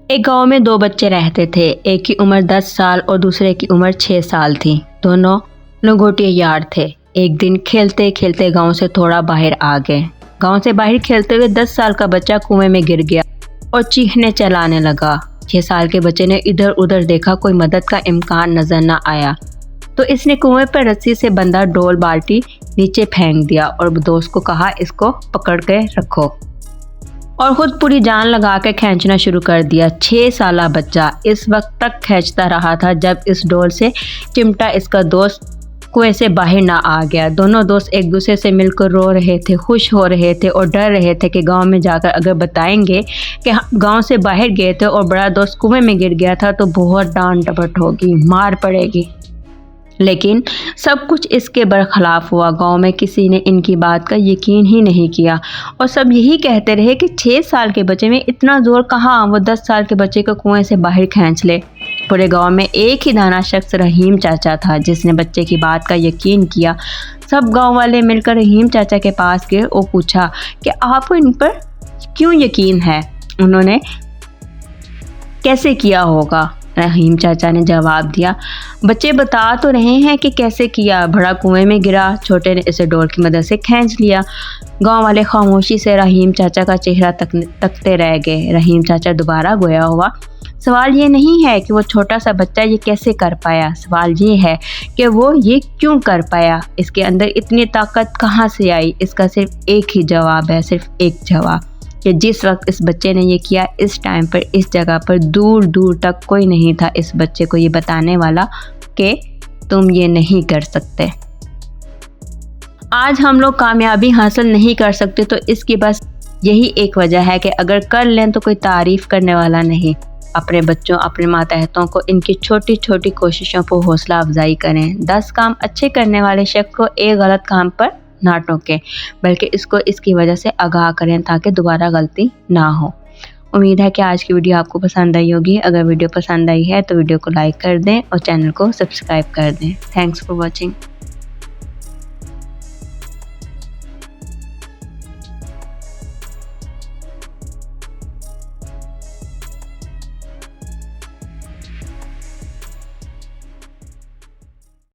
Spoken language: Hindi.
एक गांव में दो बच्चे रहते थे। एक की उम्र 10 साल और दूसरे की उम्र 6 साल थी। दोनों लंगोटिया यार थे। एक दिन खेलते खेलते गांव से थोड़ा बाहर आ गए। गांव से बाहर खेलते हुए 10 साल का बच्चा कुएं में गिर गया और चीखने चलाने लगा। 6 साल के बच्चे ने इधर उधर देखा, कोई मदद का इम्कान नजर न आया तो इसने कुएं पर रस्सी से बंधा डोल बाल्टी नीचे फेंक दिया और दोस्त को कहा, इसको पकड़ के रखो, और खुद पूरी जान लगा के खींचना शुरू कर दिया। 6 साला बच्चा इस वक्त तक खींचता रहा था जब इस डोल से चिमटा इसका दोस्त कुएं से बाहर ना आ गया। दोनों दोस्त एक दूसरे से मिलकर रो रहे थे, खुश हो रहे थे और डर रहे थे कि गांव में जाकर अगर बताएंगे कि गांव से बाहर गए थे और बड़ा दोस्त कुएं में गिर गया था तो बहुत डांट डपट होगी, मार पड़ेगी। लेकिन सब कुछ इसके बरखिलाफ हुआ। गांव में किसी ने इनकी बात का यकीन ही नहीं किया और सब यही कहते रहे कि 6 साल के बच्चे में इतना जोर कहाँ, वो 10 साल के बच्चे को कुएं से बाहर खींच ले। पूरे गांव में एक ही दाना शख्स रहीम चाचा था जिसने बच्चे की बात का यकीन किया। सब गांव वाले मिलकर रहीम चाचा के पास गए और पूछा कि आपको इन पर क्यों यकीन है, उन्होंने कैसे किया होगा। रहीम चाचा ने जवाब दिया, बच्चे बता तो रहे हैं कि कैसे किया। बड़ा कुएं में गिरा, छोटे ने इसे डोर की मदद से खींच लिया। गांव वाले खामोशी से रहीम चाचा का चेहरा तकते रह गए। रहीम चाचा दोबारा गोया हुआ, सवाल ये नहीं है कि वो छोटा सा बच्चा ये कैसे कर पाया, सवाल ये है कि वो ये क्यों कर पाया, इसके अंदर इतनी ताकत कहाँ से आई। इसका सिर्फ एक ही जवाब है, सिर्फ एक जवाब, कि जिस वक्त इस बच्चे ने ये किया, इस टाइम पर इस जगह पर दूर दूर तक कोई नहीं था इस बच्चे को ये बताने वाला कि तुम ये नहीं कर सकते। आज हम लोग कामयाबी हासिल नहीं कर सकते तो इसकी बस यही एक वजह है कि अगर कर लें तो कोई तारीफ करने वाला नहीं। अपने बच्चों, अपने मातहतों को इनकी छोटी छोटी कोशिशों पर हौसला अफजाई करें। 10 काम अच्छे करने वाले शख्स को एक गलत काम पर ना टोकें, बल्कि इसको इसकी वजह से आगाह करें ताकि दोबारा गलती ना हो। उम्मीद है कि आज की वीडियो आपको पसंद आई होगी। अगर वीडियो पसंद आई है तो वीडियो को लाइक कर दें और चैनल को सब्सक्राइब कर दें। Thanks for watching.